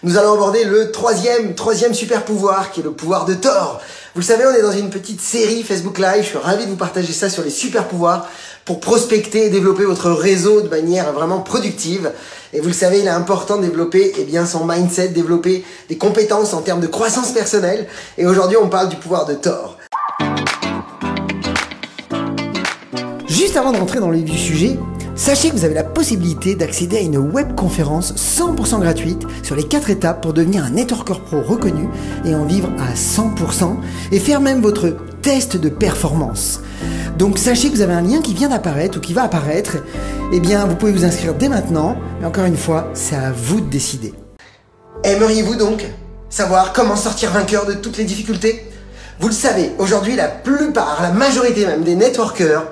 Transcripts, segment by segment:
Nous allons aborder le troisième super pouvoir, qui est le pouvoir de Thor. Vous le savez, on est dans une petite série Facebook Live. Je suis ravi de vous partager ça sur les super pouvoirs pour prospecter et développer votre réseau de manière vraiment productive. Et vous le savez, il est important de développer son mindset, développer des compétences en termes de croissance personnelle. Et aujourd'hui, on parle du pouvoir de Thor. Juste avant de rentrer dans le vif du sujet, sachez que vous avez la possibilité d'accéder à une webconférence 100% gratuite sur les 4 étapes pour devenir un networker pro reconnu et en vivre à 100% et faire même votre test de performance. Donc sachez que vous avez un lien qui vient d'apparaître ou qui va apparaître. Vous pouvez vous inscrire dès maintenant. Mais encore une fois, c'est à vous de décider. Aimeriez-vous donc savoir comment sortir vainqueur de toutes les difficultés? Vous le savez, aujourd'hui la majorité même des networkers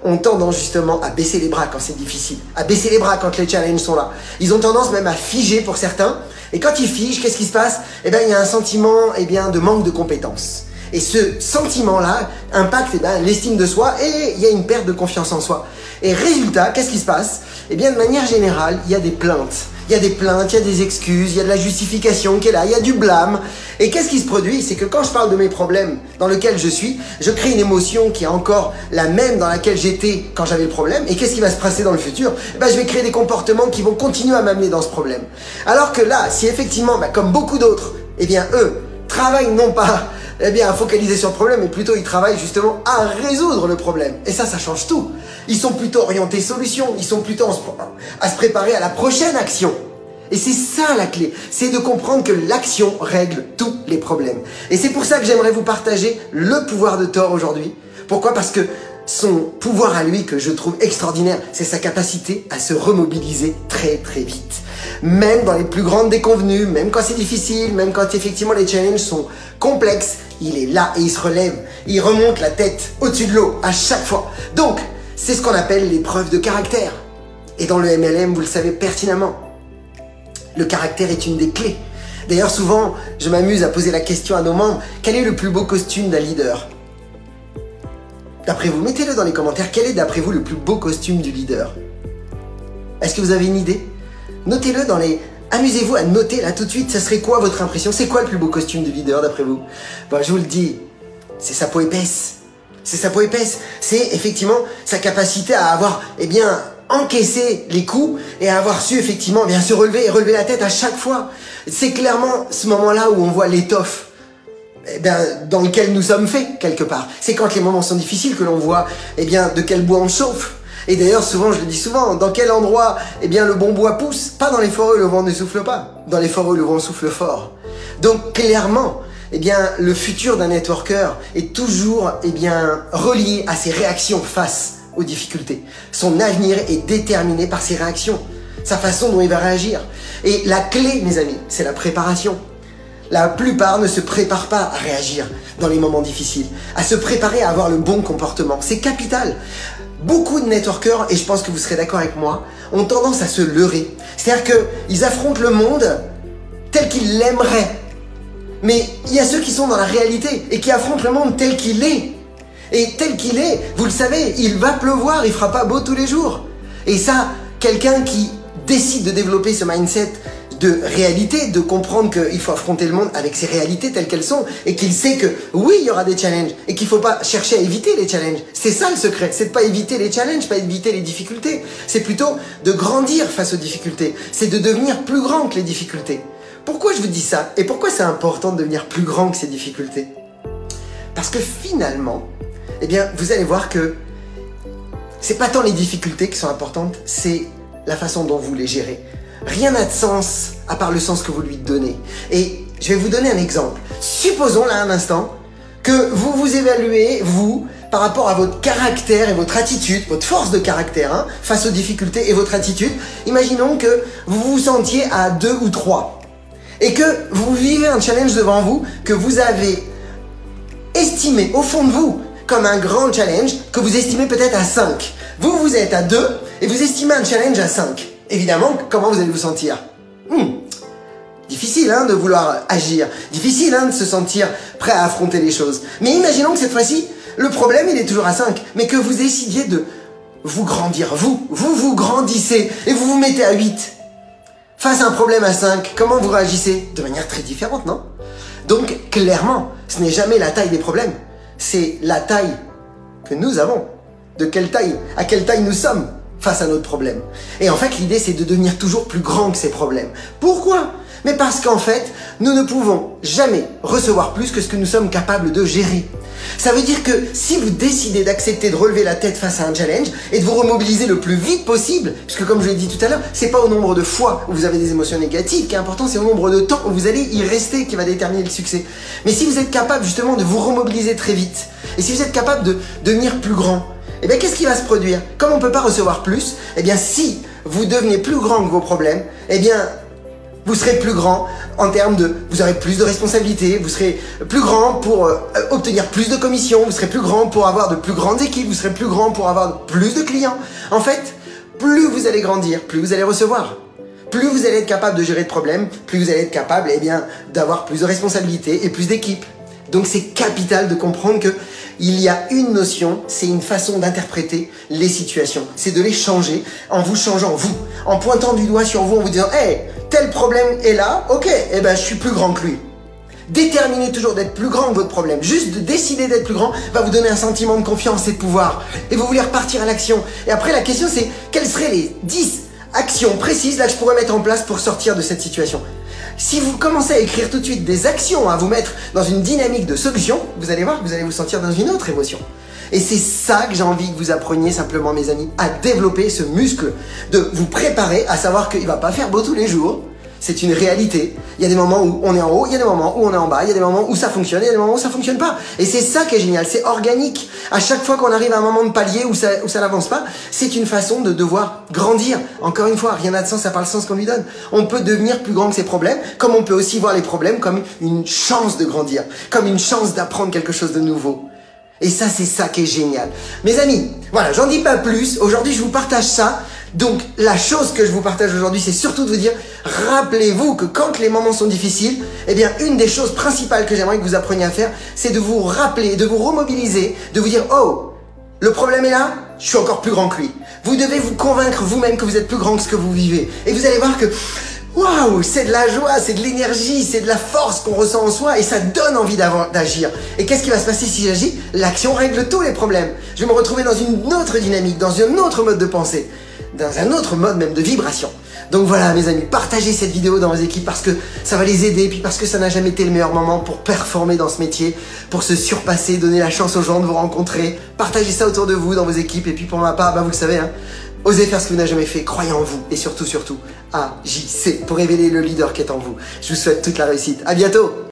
ont tendance justement à baisser les bras quand c'est difficile, à baisser les bras quand les challenges sont là. Ils ont tendance même à figer pour certains. Et quand ils figent, qu'est-ce qui se passe? Il y a un sentiment de manque de compétences. Et ce sentiment-là impacte l'estime de soi et il y a une perte de confiance en soi. Et résultat, qu'est-ce qui se passe? De manière générale, il y a des plaintes. Il y a des plaintes, il y a des excuses, il y a de la justification qui est là, il y a du blâme. Et qu'est-ce qui se produit? C'est que quand je parle de mes problèmes dans lesquels je suis, je crée une émotion qui est encore la même dans laquelle j'étais quand j'avais le problème. Et qu'est-ce qui va se passer dans le futur? Je vais créer des comportements qui vont continuer à m'amener dans ce problème. Alors que là, si effectivement, comme beaucoup d'autres, eux travaillent non pas à focaliser sur le problème, mais plutôt ils travaillent justement à résoudre le problème. Et ça change tout. Ils sont plutôt orientés solutions, ils sont plutôt à se préparer à la prochaine action. Et c'est ça la clé, c'est de comprendre que l'action règle tous les problèmes. Et c'est pour ça que j'aimerais vous partager le pouvoir de Thor aujourd'hui. Pourquoi? Parce que son pouvoir à lui, que je trouve extraordinaire, c'est sa capacité à se remobiliser très très vite. Même dans les plus grandes déconvenues, même quand c'est difficile, même quand effectivement les challenges sont complexes, il est là et il se relève. Il remonte la tête au-dessus de l'eau à chaque fois. Donc, c'est ce qu'on appelle l'épreuve de caractère. Et dans le MLM, vous le savez pertinemment, le caractère est une des clés. D'ailleurs, souvent, je m'amuse à poser la question à nos membres, quel est le plus beau costume d'un leader? D'après vous, mettez-le dans les commentaires, quel est d'après vous le plus beau costume du leader? Est-ce que vous avez une idée? Notez-le dans les... Amusez-vous à noter là tout de suite, ça serait quoi votre impression? C'est quoi le plus beau costume du leader d'après vous? Je vous le dis, c'est sa peau épaisse. C'est sa peau épaisse. C'est effectivement sa capacité à avoir, encaissé les coups et à avoir su effectivement se relever et relever la tête à chaque fois. C'est clairement ce moment-là où on voit l'étoffe dans lequel nous sommes faits quelque part. C'est quand les moments sont difficiles que l'on voit de quel bois on chauffe. Et d'ailleurs souvent, je le dis souvent, dans quel endroit le bon bois pousse? Pas dans les forêts où le vent ne souffle pas, dans les forêts où le vent souffle fort. Donc clairement, le futur d'un networker est toujours relié à ses réactions face aux difficultés. Son avenir est déterminé par ses réactions, sa façon dont il va réagir. Et la clé, mes amis, c'est la préparation. La plupart ne se préparent pas à réagir dans les moments difficiles, à se préparer à avoir le bon comportement. C'est capital. Beaucoup de networkers, et je pense que vous serez d'accord avec moi, ont tendance à se leurrer. C'est-à-dire qu'ils affrontent le monde tel qu'ils l'aimeraient. Mais il y a ceux qui sont dans la réalité et qui affrontent le monde tel qu'il est. Et tel qu'il est, vous le savez, il va pleuvoir, il fera pas beau tous les jours. Et ça, quelqu'un qui décide de développer ce mindset de réalité, de comprendre qu'il faut affronter le monde avec ses réalités telles qu'elles sont et qu'il sait que oui, il y aura des challenges et qu'il ne faut pas chercher à éviter les challenges. C'est ça le secret, c'est de pas éviter les challenges, pas éviter les difficultés. C'est plutôt de grandir face aux difficultés. C'est de devenir plus grand que les difficultés. Pourquoi je vous dis ça? Et pourquoi c'est important de devenir plus grand que ces difficultés? Parce que finalement, vous allez voir que c'est pas tant les difficultés qui sont importantes, c'est la façon dont vous les gérez. Rien n'a de sens à part le sens que vous lui donnez. Et je vais vous donner un exemple. Supposons là un instant que vous vous évaluez, vous, par rapport à votre caractère et votre attitude, votre force de caractère face aux difficultés et votre attitude. Imaginons que vous vous sentiez à 2 ou 3 et que vous vivez un challenge devant vous que vous avez estimé au fond de vous comme un grand challenge que vous estimez peut-être à 5. Vous êtes à 2 et vous estimez un challenge à 5. Évidemment, comment vous allez vous sentir? Difficile de vouloir agir, difficile de se sentir prêt à affronter les choses. Mais imaginons que cette fois-ci, le problème il est toujours à 5, mais que vous décidiez de vous grandir, vous grandissez et vous vous mettez à 8. Face à un problème à 5, comment vous réagissez? De manière très différente, non? Donc, clairement, ce n'est jamais la taille des problèmes, c'est la taille que nous avons. De quelle taille, à quelle taille nous sommes face à notre problème. Et en fait, l'idée, c'est de devenir toujours plus grand que ces problèmes. Pourquoi? Mais parce qu'en fait, nous ne pouvons jamais recevoir plus que ce que nous sommes capables de gérer. Ça veut dire que si vous décidez d'accepter de relever la tête face à un challenge et de vous remobiliser le plus vite possible, puisque comme je l'ai dit tout à l'heure, c'est pas au nombre de fois où vous avez des émotions négatives qui est important, c'est au nombre de temps où vous allez y rester qui va déterminer le succès. Mais si vous êtes capable justement de vous remobiliser très vite, et si vous êtes capable de devenir plus grand, eh bien qu'est-ce qui va se produire? Comme on ne peut pas recevoir plus, eh bien si vous devenez plus grand que vos problèmes, eh bien vous serez plus grand en termes de... Vous aurez plus de responsabilités, vous serez plus grand pour obtenir plus de commissions, vous serez plus grand pour avoir de plus grandes équipes, vous serez plus grand pour avoir plus de clients. En fait, plus vous allez grandir, plus vous allez recevoir. Plus vous allez être capable de gérer de problèmes, plus vous allez être capable eh bien, d'avoir plus de responsabilités et plus d'équipes. Donc c'est capital de comprendre que il y a une notion, c'est une façon d'interpréter les situations. C'est de les changer en vous changeant vous, en pointant du doigt sur vous, en vous disant « Hey, tel problème est là, ok, eh ben je suis plus grand que lui. » Déterminez toujours d'être plus grand que votre problème. Juste de décider d'être plus grand va vous donner un sentiment de confiance et de pouvoir. Et vous voulez repartir à l'action. Et après la question c'est, quelles seraient les 10 actions précises là que je pourrais mettre en place pour sortir de cette situation? Si vous commencez à écrire tout de suite des actions, à vous mettre dans une dynamique de solution, vous allez voir que vous allez vous sentir dans une autre émotion. Et c'est ça que j'ai envie que vous appreniez simplement, mes amis, à développer ce muscle, de vous préparer à savoir qu'il ne va pas faire beau tous les jours. C'est une réalité. Il y a des moments où on est en haut, il y a des moments où on est en bas, il y a des moments où ça fonctionne, il y a des moments où ça fonctionne pas. Et c'est ça qui est génial, c'est organique. À chaque fois qu'on arrive à un moment de palier où ça n'avance pas, c'est une façon de devoir grandir. Encore une fois, rien n'a de sens à part le sens qu'on lui donne. On peut devenir plus grand que ses problèmes, comme on peut aussi voir les problèmes comme une chance de grandir, comme une chance d'apprendre quelque chose de nouveau. Et ça, c'est ça qui est génial. Mes amis, voilà, j'en dis pas plus. Aujourd'hui, je vous partage ça. Donc, la chose que je vous partage aujourd'hui, c'est surtout de vous dire, rappelez-vous que quand les moments sont difficiles, eh bien, une des choses principales que j'aimerais que vous appreniez à faire, c'est de vous rappeler, de vous remobiliser, de vous dire, oh, le problème est là, je suis encore plus grand que lui. Vous devez vous convaincre vous-même que vous êtes plus grand que ce que vous vivez. Et vous allez voir que, waouh, c'est de la joie, c'est de l'énergie, c'est de la force qu'on ressent en soi et ça donne envie d'agir. Et qu'est-ce qui va se passer si j'agis? L'action règle tous les problèmes. Je vais me retrouver dans une autre dynamique, dans un autre mode de pensée, dans un autre mode même de vibration. Donc voilà mes amis, partagez cette vidéo dans vos équipes parce que ça va les aider, puis parce que ça n'a jamais été le meilleur moment pour performer dans ce métier, pour se surpasser, donner la chance aux gens de vous rencontrer. Partagez ça autour de vous, dans vos équipes, et puis pour ma part, bah vous le savez, hein, osez faire ce que vous n'avez jamais fait, croyez en vous, et surtout, agissez pour révéler le leader qui est en vous. Je vous souhaite toute la réussite. À bientôt!